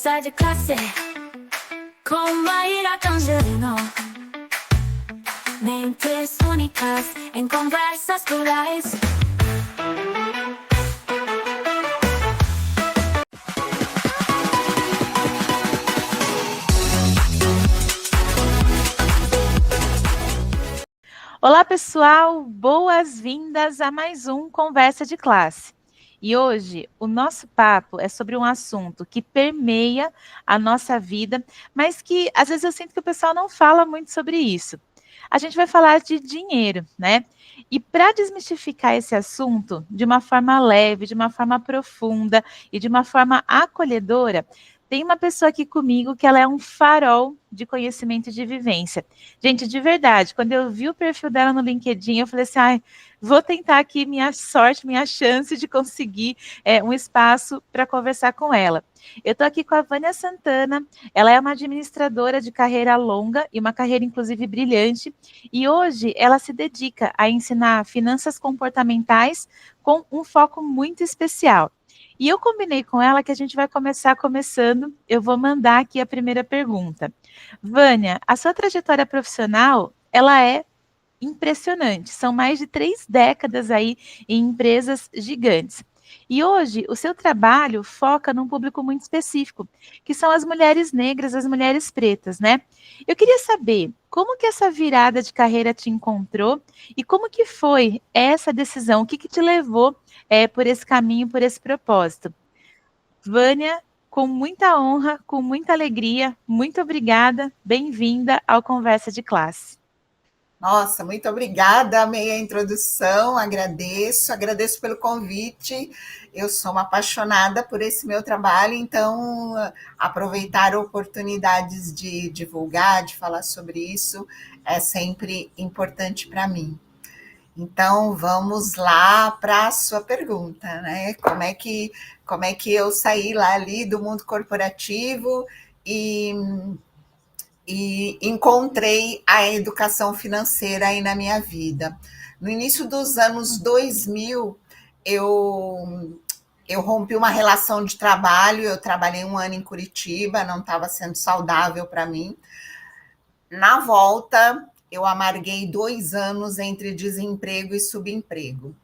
Conversa de classe com Maíra Tangerino. Mentes únicas em conversas plurais. Olá, pessoal! Boas-vindas a mais um Conversa de Classe. E hoje o nosso papo é sobre um assunto que permeia a nossa vida, mas que às vezes eu sinto que o pessoal não fala muito sobre isso. A gente vai falar de dinheiro, né? E para desmistificar esse assunto de uma forma leve, de uma forma profunda e de uma forma acolhedora, tem uma pessoa aqui comigo que ela é um farol de conhecimento e de vivência. Gente, de verdade, quando eu vi o perfil dela no LinkedIn, eu falei assim, ai, vou tentar aqui minha sorte, minha chance de conseguir um espaço para conversar com ela. Eu estou aqui com a Vânia Santana, ela é uma administradora de carreira longa e uma carreira, inclusive, brilhante, e hoje ela se dedica a ensinar finanças comportamentais com um foco muito especial. E eu combinei com ela que a gente vai começar começando, eu vou mandar aqui a primeira pergunta. Vânia, a sua trajetória profissional, ela é impressionante. São mais de 3 décadas aí em empresas gigantes. E hoje, o seu trabalho foca num público muito específico, que são as mulheres negras, as mulheres pretas, né? Eu queria saber como que essa virada de carreira te encontrou e como que foi essa decisão, o que que te levou por esse caminho, por esse propósito. Vânia, com muita honra, com muita alegria, muito obrigada, bem-vinda ao Conversa de Classe. Nossa, muito obrigada, amei a introdução, agradeço pelo convite. Eu sou uma apaixonada por esse meu trabalho, então aproveitar oportunidades de divulgar, de falar sobre isso, é sempre importante para mim. Então, vamos lá para a sua pergunta, né? Como é que eu saí lá ali do mundo corporativo e encontrei a educação financeira aí na minha vida. No início dos anos 2000, eu rompi uma relação de trabalho, eu trabalhei 1 ano em Curitiba, não estava sendo saudável para mim. Na volta, eu amarguei 2 anos entre desemprego e subemprego.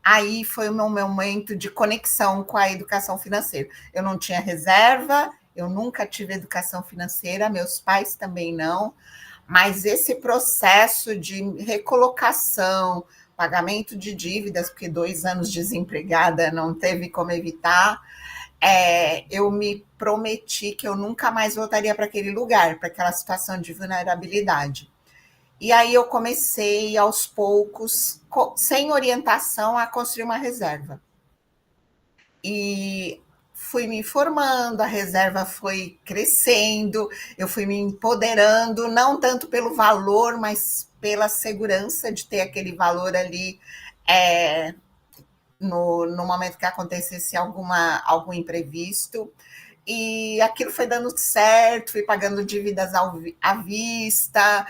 Aí foi o meu momento de conexão com a educação financeira. Eu não tinha reserva, eu nunca tive educação financeira, meus pais também não, mas esse processo de recolocação, pagamento de dívidas, porque 2 anos desempregada não teve como evitar, eu me prometi que eu nunca mais voltaria para aquele lugar, para aquela situação de vulnerabilidade. E aí eu comecei, aos poucos, sem orientação, a construir uma reserva. E fui me informando, a reserva foi crescendo, eu fui me empoderando, não tanto pelo valor, mas pela segurança de ter aquele valor ali no momento que acontecesse algum imprevisto. E aquilo foi dando certo, fui pagando dívidas à vista,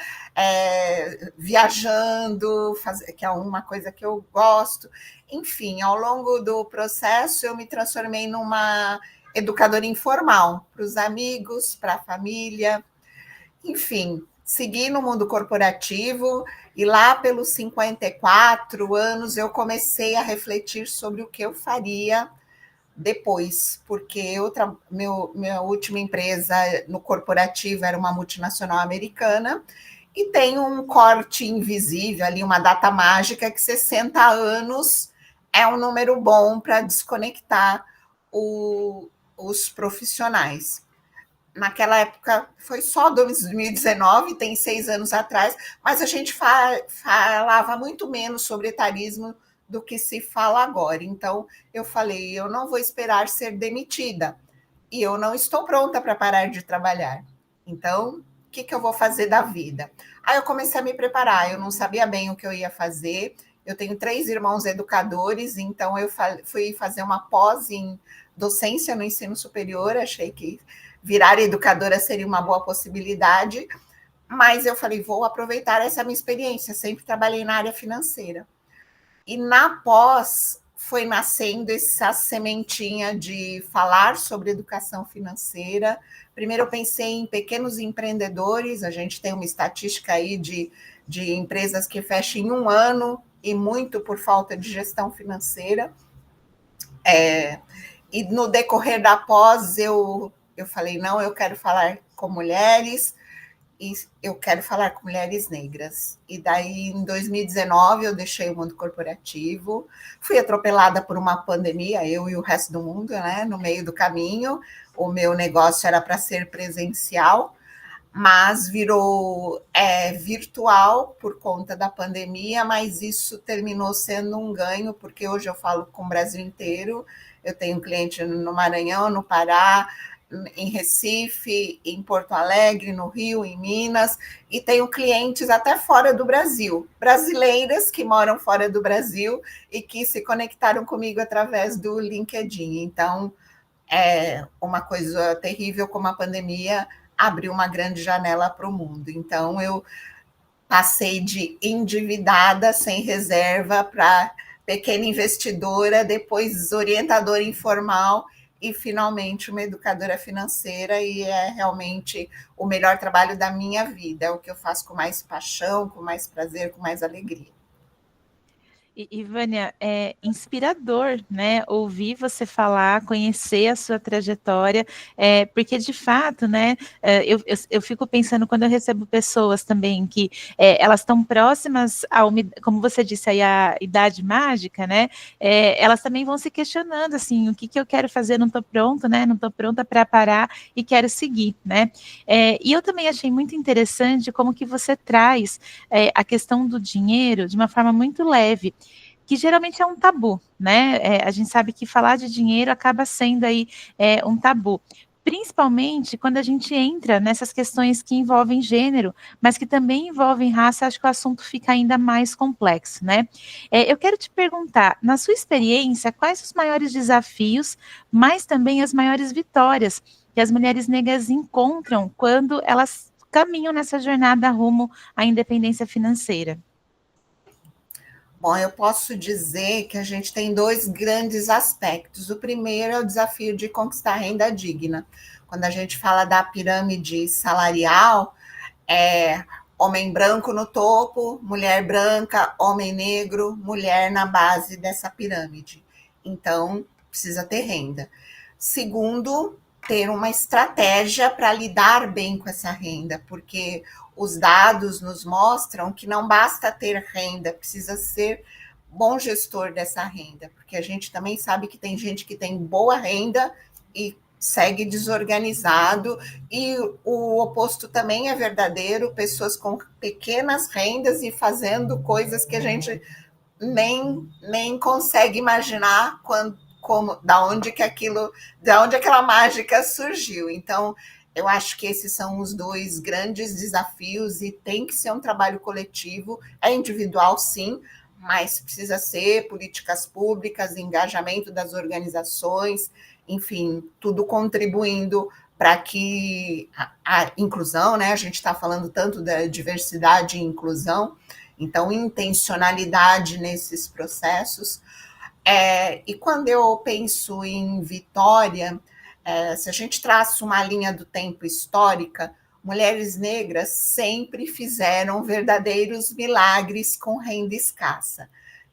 viajando, que é uma coisa que eu gosto. Enfim, ao longo do processo, eu me transformei numa educadora informal, para os amigos, para a família. Enfim, segui no mundo corporativo e lá pelos 54 anos eu comecei a refletir sobre o que eu faria depois, porque minha última empresa no corporativo era uma multinacional americana e tem um corte invisível ali, uma data mágica que 60 anos é um número bom para desconectar os profissionais. Naquela época foi só 2019, tem 6 anos atrás, mas a gente falava muito menos sobre etarismo do que se fala agora. Então, eu falei, eu não vou esperar ser demitida e eu não estou pronta para parar de trabalhar. Então, o que eu vou fazer da vida? Aí eu comecei a me preparar, eu não sabia bem o que eu ia fazer. Eu tenho 3 irmãos educadores, então eu fui fazer uma pós em docência no ensino superior, achei que virar educadora seria uma boa possibilidade, mas eu falei, vou aproveitar essa minha experiência, sempre trabalhei na área financeira. E na pós, foi nascendo essa sementinha de falar sobre educação financeira. Primeiro eu pensei em pequenos empreendedores, a gente tem uma estatística aí de empresas que fecham em 1 ano, e muito por falta de gestão financeira. E no decorrer da pós, eu falei, não, eu quero falar com mulheres, e eu quero falar com mulheres negras. E daí, em 2019, eu deixei o mundo corporativo, fui atropelada por uma pandemia, eu e o resto do mundo, né, no meio do caminho. O meu negócio era para ser presencial, mas virou virtual por conta da pandemia, mas isso terminou sendo um ganho, porque hoje eu falo com o Brasil inteiro, eu tenho cliente no Maranhão, no Pará, em Recife, em Porto Alegre, no Rio, em Minas, e tenho clientes até fora do Brasil, brasileiras que moram fora do Brasil e que se conectaram comigo através do LinkedIn. Então, uma coisa terrível como a pandemia abriu uma grande janela para o mundo. Então, eu passei de endividada, sem reserva, para pequena investidora, depois orientadora informal e, finalmente, uma educadora financeira, e é realmente o melhor trabalho da minha vida. É o que eu faço com mais paixão, com mais prazer, com mais alegria. E, Vânia, é inspirador, né, ouvir você falar, conhecer a sua trajetória, porque de fato, né, eu fico pensando quando eu recebo pessoas também que elas estão próximas como você disse aí, a idade mágica, né, elas também vão se questionando, assim, o que eu quero fazer, não estou pronto, né, não estou pronta para parar e quero seguir, né, e eu também achei muito interessante como que você traz a questão do dinheiro de uma forma muito leve, que geralmente é um tabu, né? A gente sabe que falar de dinheiro acaba sendo aí um tabu. Principalmente quando a gente entra nessas questões que envolvem gênero, mas que também envolvem raça, acho que o assunto fica ainda mais complexo, né? Eu quero te perguntar, na sua experiência, quais os maiores desafios, mas também as maiores vitórias que as mulheres negras encontram quando elas caminham nessa jornada rumo à independência financeira? Bom, eu posso dizer que a gente tem 2 grandes aspectos. O primeiro é o desafio de conquistar renda digna. Quando a gente fala da pirâmide salarial, é homem branco no topo, mulher branca, homem negro, mulher na base dessa pirâmide. Então, precisa ter renda. Segundo, ter uma estratégia para lidar bem com essa renda, porque os dados nos mostram que não basta ter renda, precisa ser bom gestor dessa renda, porque a gente também sabe que tem gente que tem boa renda e segue desorganizado, e o oposto também é verdadeiro, pessoas com pequenas rendas e fazendo coisas que a gente nem consegue imaginar da onde aquela mágica surgiu. Então, eu acho que esses são os 2 grandes desafios, e tem que ser um trabalho coletivo, é individual sim, mas precisa ser políticas públicas, engajamento das organizações, enfim, tudo contribuindo para que a inclusão, né? A gente está falando tanto da diversidade e inclusão, então, intencionalidade nesses processos. E quando eu penso em vitória, se a gente traça uma linha do tempo histórica, mulheres negras sempre fizeram verdadeiros milagres com renda escassa.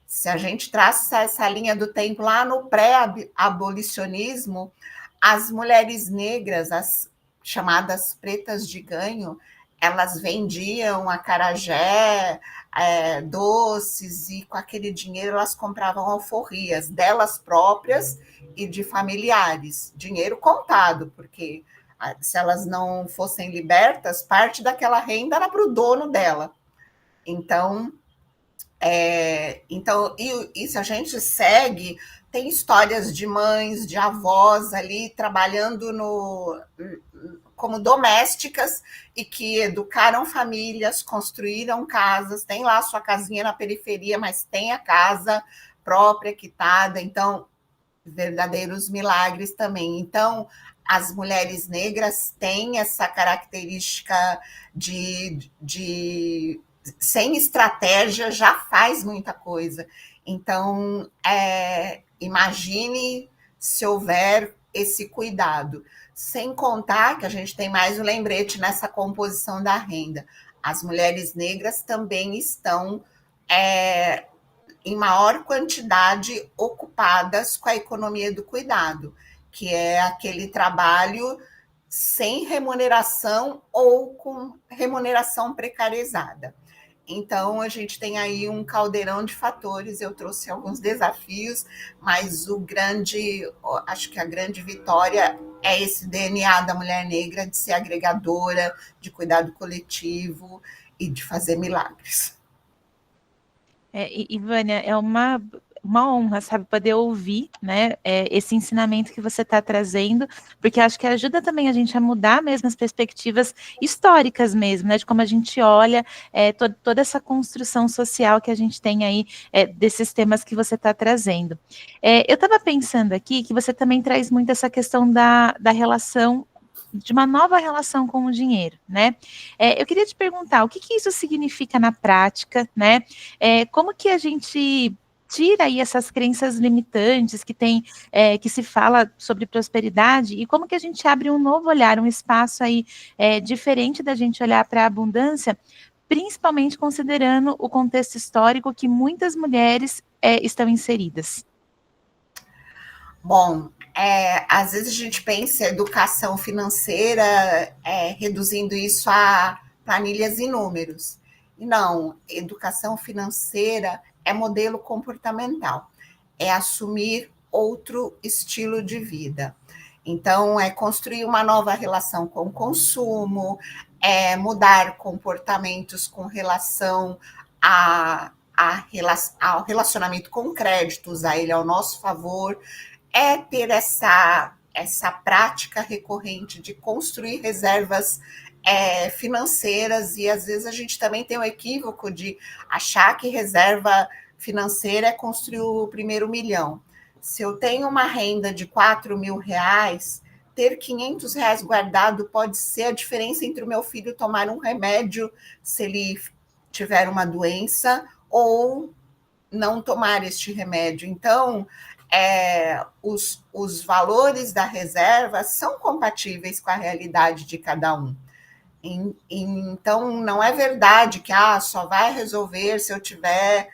Se a gente traça essa linha do tempo lá no pré-abolicionismo, as mulheres negras, as chamadas pretas de ganho, elas vendiam acarajé, doces, e com aquele dinheiro elas compravam alforrias delas próprias e de familiares, dinheiro contado, porque se elas não fossem libertas, parte daquela renda era para o dono dela. Então, e se a gente segue, tem histórias de mães, de avós ali trabalhando como domésticas e que educaram famílias, construíram casas, tem lá a sua casinha na periferia, mas tem a casa própria, quitada, então, verdadeiros milagres também. Então, as mulheres negras têm essa característica de sem estratégia, já faz muita coisa. Então, imagine se houver esse cuidado. Sem contar que a gente tem mais um lembrete nessa composição da renda. As mulheres negras também estão em maior quantidade ocupadas com a economia do cuidado, que é aquele trabalho sem remuneração ou com remuneração precarizada. Então, a gente tem aí um caldeirão de fatores. Eu trouxe alguns desafios, mas acho que a grande vitória é esse DNA da mulher negra de ser agregadora, de cuidado coletivo e de fazer milagres. E Vânia, é uma honra, sabe, poder ouvir, né, esse ensinamento que você está trazendo, porque acho que ajuda também a gente a mudar mesmo as perspectivas históricas mesmo, né, de como a gente olha toda essa construção social que a gente tem aí desses temas que você está trazendo. Eu estava pensando aqui que você também traz muito essa questão da relação, de uma nova relação com o dinheiro, né? Eu queria te perguntar, o que isso significa na prática, né? Como que a gente tira aí essas crenças limitantes que tem, que se fala sobre prosperidade, e como que a gente abre um novo olhar, um espaço aí diferente da gente olhar para a abundância, principalmente considerando o contexto histórico que muitas mulheres estão inseridas? Bom, às vezes a gente pensa em educação financeira reduzindo isso a planilhas e números. E não, educação financeira é modelo comportamental, é assumir outro estilo de vida. Então, é construir uma nova relação com o consumo, é mudar comportamentos com relação ao relacionamento com crédito, usar ele ao nosso favor, é ter essa prática recorrente de construir reservas financeiras, e às vezes a gente também tem o equívoco de achar que reserva financeira é construir o primeiro milhão. Se eu tenho uma renda de R$ 4.000, ter R$ 500 guardado pode ser a diferença entre o meu filho tomar um remédio se ele tiver uma doença ou não tomar este remédio. Então, os valores da reserva são compatíveis com a realidade de cada um. Então, não é verdade que só vai resolver se eu tiver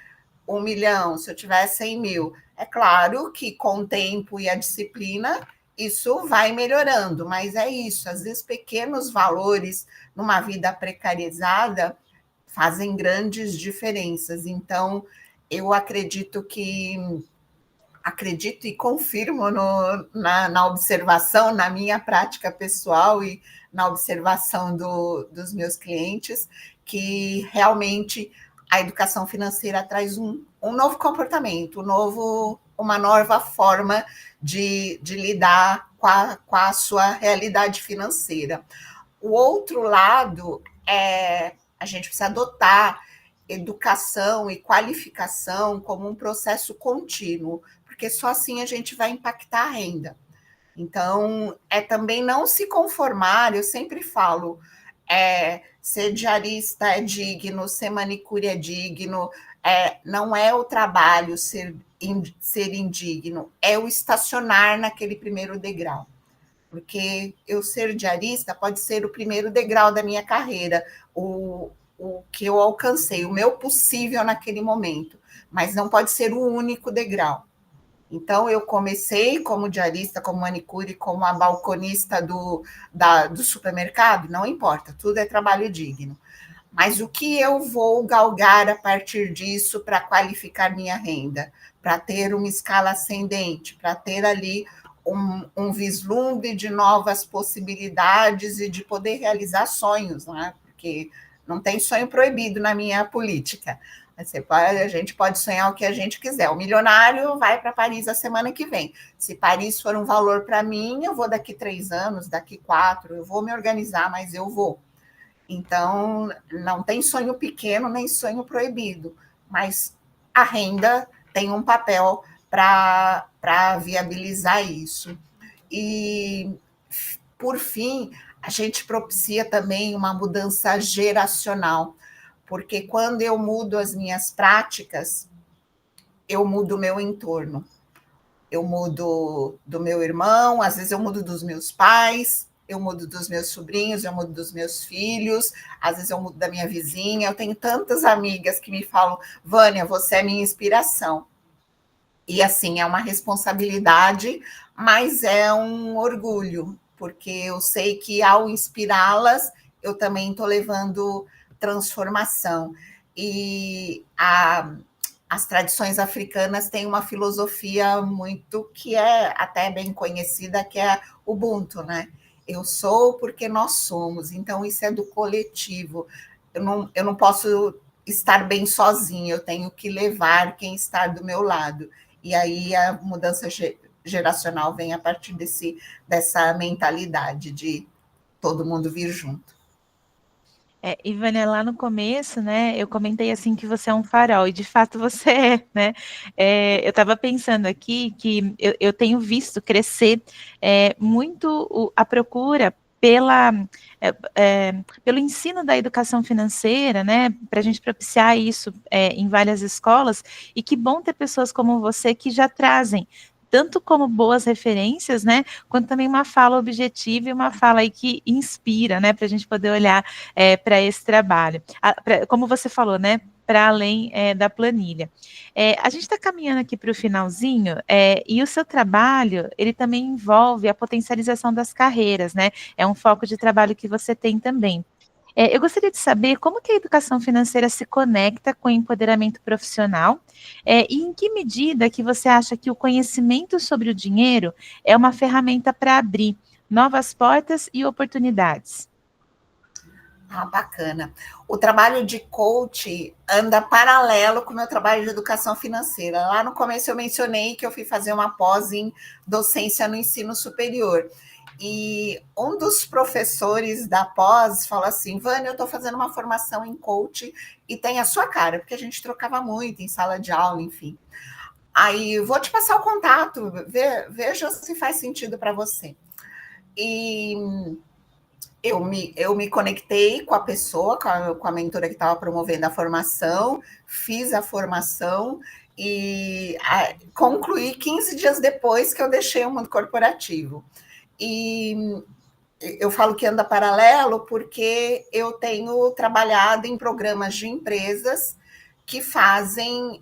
1 milhão, se eu tiver 100 mil. É claro que com o tempo e a disciplina, isso vai melhorando, mas é isso. Às vezes, pequenos valores numa vida precarizada fazem grandes diferenças. Então, eu acredito e confirmo na observação, na minha prática pessoal e na observação dos meus clientes, que realmente a educação financeira traz um novo comportamento, uma nova forma de lidar com a sua realidade financeira. O outro lado a gente precisa adotar educação e qualificação como um processo contínuo, porque só assim a gente vai impactar a renda. Então, também não se conformar, eu sempre falo, ser diarista é digno, ser manicure é digno, não é o trabalho ser indigno, é o estacionar naquele primeiro degrau. Porque eu ser diarista pode ser o primeiro degrau da minha carreira, o que eu alcancei, o meu possível naquele momento, mas não pode ser o único degrau. Então, eu comecei como diarista, como manicure, como a balconista do supermercado, não importa, tudo é trabalho digno. Mas o que eu vou galgar a partir disso para qualificar minha renda? Para ter uma escala ascendente, para ter ali um vislumbre de novas possibilidades e de poder realizar sonhos, né? Porque não tem sonho proibido na minha política. A gente pode sonhar o que a gente quiser. O milionário vai para Paris a semana que vem. Se Paris for um valor para mim, eu vou daqui 3 anos, daqui 4, eu vou me organizar, mas eu vou. Então, não tem sonho pequeno nem sonho proibido, mas a renda tem um papel para viabilizar isso. E, por fim, a gente propicia também uma mudança geracional, porque quando eu mudo as minhas práticas, eu mudo o meu entorno. Eu mudo do meu irmão, às vezes eu mudo dos meus pais, eu mudo dos meus sobrinhos, eu mudo dos meus filhos, às vezes eu mudo da minha vizinha. Eu tenho tantas amigas que me falam, Vânia, você é minha inspiração. E assim, é uma responsabilidade, mas é um orgulho, porque eu sei que ao inspirá-las, eu também estou levando transformação. E as tradições africanas têm uma filosofia muito que é até bem conhecida, que é Ubuntu, né? Eu sou porque nós somos, então isso é do coletivo. Eu não posso estar bem sozinha, eu tenho que levar quem está do meu lado. E aí a mudança geracional vem a partir dessa mentalidade de todo mundo vir junto. Ivânia, lá no começo, né, eu comentei assim que você é um farol, e de fato você é, né? Eu estava pensando aqui que eu tenho visto crescer muito a procura pelo ensino da educação financeira, né, para a gente propiciar isso em várias escolas, e que bom ter pessoas como você que já trazem tanto como boas referências, né, quanto também uma fala objetiva e uma fala aí que inspira, né, para a gente poder olhar para esse trabalho. Como você falou, né, para além da planilha. A gente está caminhando aqui para o finalzinho, e o seu trabalho, ele também envolve a potencialização das carreiras, né? É um foco de trabalho que você tem também. Eu gostaria de saber como que a educação financeira se conecta com o empoderamento profissional, e em que medida que você acha que o conhecimento sobre o dinheiro é uma ferramenta para abrir novas portas e oportunidades. Ah, bacana. O trabalho de coach anda paralelo com o meu trabalho de educação financeira. Lá no começo eu mencionei que eu fui fazer uma pós em docência no ensino superior. E um dos professores da pós falou assim, Vânia, eu estou fazendo uma formação em coach e tem a sua cara, porque a gente trocava muito em sala de aula, enfim. Aí eu vou te passar o contato, veja se faz sentido para você. E eu me conectei com a pessoa, com a mentora que estava promovendo a formação, fiz a formação e concluí 15 dias depois que eu deixei o mundo corporativo. E eu falo que anda paralelo porque eu tenho trabalhado em programas de empresas que fazem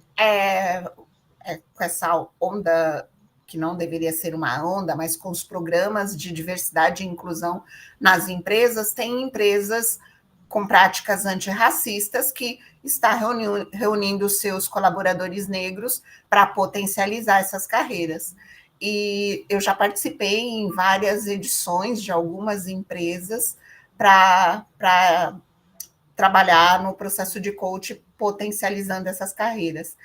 com essa onda que não deveria ser uma onda, mas com os programas de diversidade e inclusão nas empresas, tem empresas com práticas antirracistas que está reunindo seus colaboradores negros para potencializar essas carreiras. E eu já participei em várias edições de algumas empresas para trabalhar no processo de coach potencializando essas carreiras.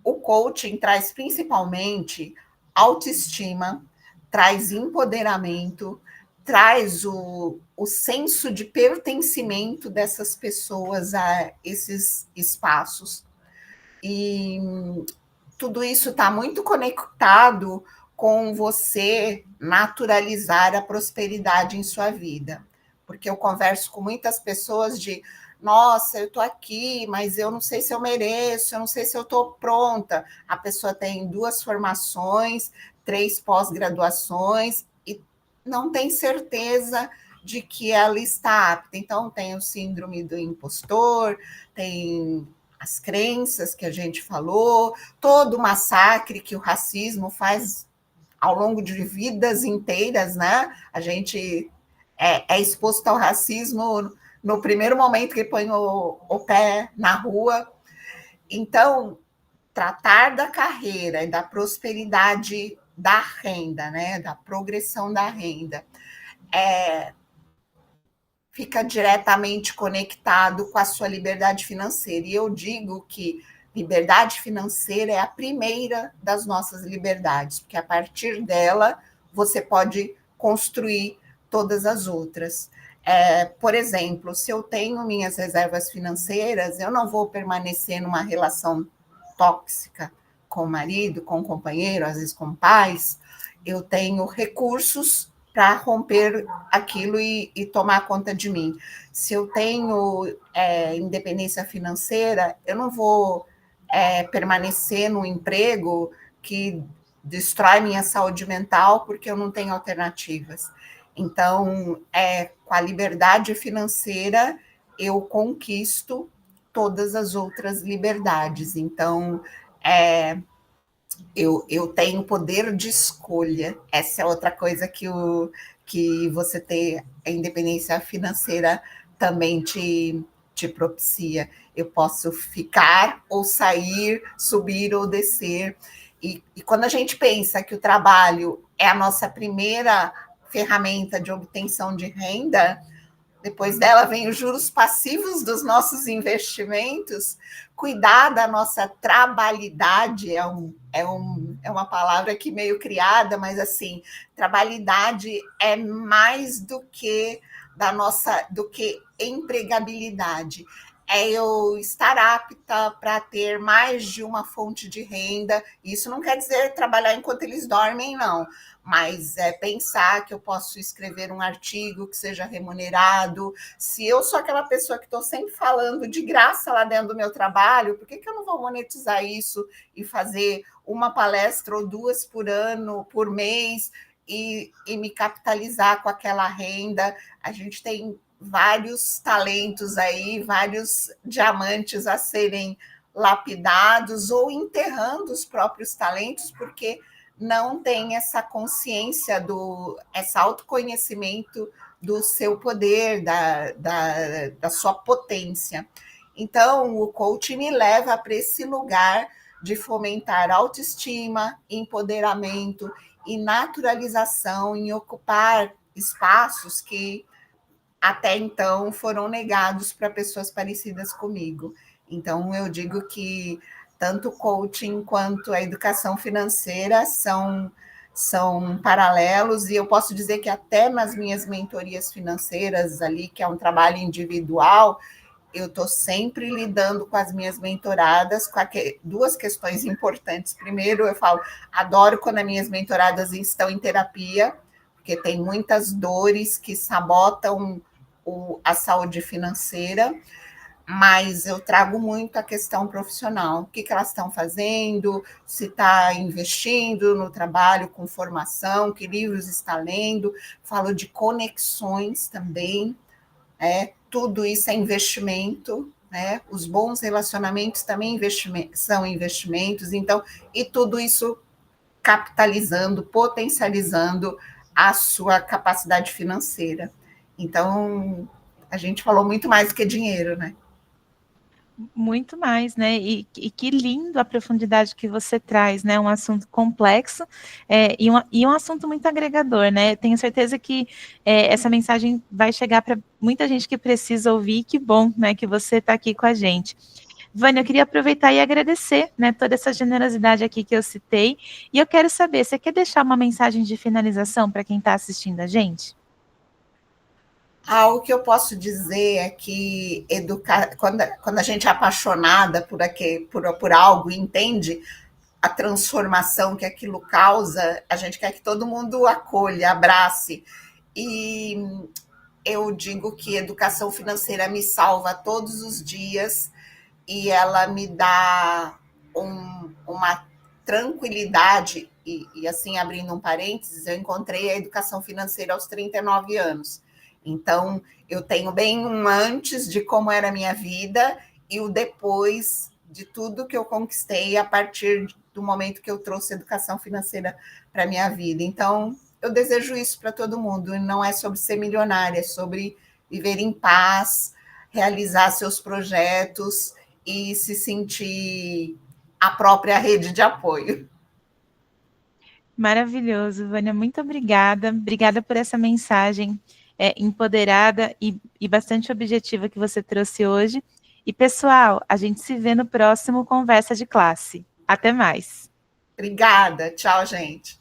O coaching traz principalmente autoestima, traz empoderamento, traz o senso de pertencimento dessas pessoas a esses espaços. E tudo isso está muito conectado com você naturalizar a prosperidade em sua vida. Porque eu converso com muitas pessoas de nossa, eu estou aqui, mas eu não sei se eu mereço, eu não sei se eu estou pronta. A pessoa tem 2 formações, 3 pós-graduações e não tem certeza de que ela está apta. Então, tem o síndrome do impostor, tem as crenças que a gente falou, todo o massacre que o racismo faz ao longo de vidas inteiras, né? A gente é exposto ao racismo no primeiro momento que põe o pé na rua. Então, tratar da carreira e da prosperidade da renda, né? Da progressão da renda, fica diretamente conectado com a sua liberdade financeira. E eu digo que liberdade financeira é a primeira das nossas liberdades, porque a partir dela você pode construir todas as outras. Por exemplo, se eu tenho minhas reservas financeiras, eu não vou permanecer numa relação tóxica com o marido, com o companheiro, às vezes com pais. Eu tenho recursos para romper aquilo e tomar conta de mim. Se eu tenho independência financeira, eu não vou permanecer no emprego que destrói minha saúde mental porque eu não tenho alternativas. Então, com a liberdade financeira, eu conquisto todas as outras liberdades. Então, eu tenho poder de escolha. Essa é outra coisa que você ter a independência financeira também te propicia. Eu posso ficar ou sair, subir ou descer. E quando a gente pensa que o trabalho é a nossa primeira ferramenta de obtenção de renda, depois dela vem os juros passivos dos nossos investimentos. Cuidar da nossa trabalhidade é uma palavra que meio criada, mas assim, trabalhidade é mais do que empregabilidade. É eu estar apta para ter mais de uma fonte de renda. Isso não quer dizer trabalhar enquanto eles dormem, não, mas é pensar que eu posso escrever um artigo que seja remunerado. Se eu sou aquela pessoa que estou sempre falando de graça lá dentro do meu trabalho, por que eu não vou monetizar isso e fazer uma palestra ou duas por ano, por mês, e me capitalizar com aquela renda? A gente tem vários talentos aí, vários diamantes a serem lapidados ou enterrando os próprios talentos, porque não tem essa consciência, esse autoconhecimento do seu poder, da sua potência. Então, o coaching me leva para esse lugar de fomentar autoestima, empoderamento e naturalização em ocupar espaços que até então foram negados para pessoas parecidas comigo. Então, eu digo que tanto o coaching quanto a educação financeira são paralelos, e eu posso dizer que até nas minhas mentorias financeiras ali, que é um trabalho individual, eu estou sempre lidando com as minhas mentoradas com duas questões importantes. Primeiro, eu falo, adoro quando as minhas mentoradas estão em terapia, porque tem muitas dores que sabotam a saúde financeira, mas eu trago muito a questão profissional. O que elas estão fazendo, se está investindo no trabalho com formação, que livros está lendo, falo de conexões também, tudo isso é investimento, os bons relacionamentos também são investimentos, então, e tudo isso capitalizando, potencializando a sua capacidade financeira. Então, a gente falou muito mais do que dinheiro, né? Muito mais, né? E que lindo a profundidade que você traz, né? Um assunto complexo e um assunto muito agregador, né? Tenho certeza que essa mensagem vai chegar para muita gente que precisa ouvir. Que bom, né? Que você está aqui com a gente. Vânia, eu queria aproveitar e agradecer, né, toda essa generosidade aqui que eu citei. E eu quero saber, você quer deixar uma mensagem de finalização para quem está assistindo a gente? O que eu posso dizer é que quando a gente é apaixonada por algo e entende a transformação que aquilo causa, a gente quer que todo mundo acolha, abrace. E eu digo que educação financeira me salva todos os dias e ela me dá uma tranquilidade. E assim, abrindo um parênteses, eu encontrei a educação financeira aos 39 anos. Então, eu tenho bem um antes de como era a minha vida e o depois de tudo que eu conquistei a partir do momento que eu trouxe educação financeira para a minha vida. Então, eu desejo isso para todo mundo. E não é sobre ser milionária, é sobre viver em paz, realizar seus projetos e se sentir a própria rede de apoio. Maravilhoso, Vânia, muito obrigada. Obrigada por essa mensagem empoderada e bastante objetiva que você trouxe hoje. E, pessoal, a gente se vê no próximo Conversa de Classe. Até mais. Obrigada. Tchau, gente.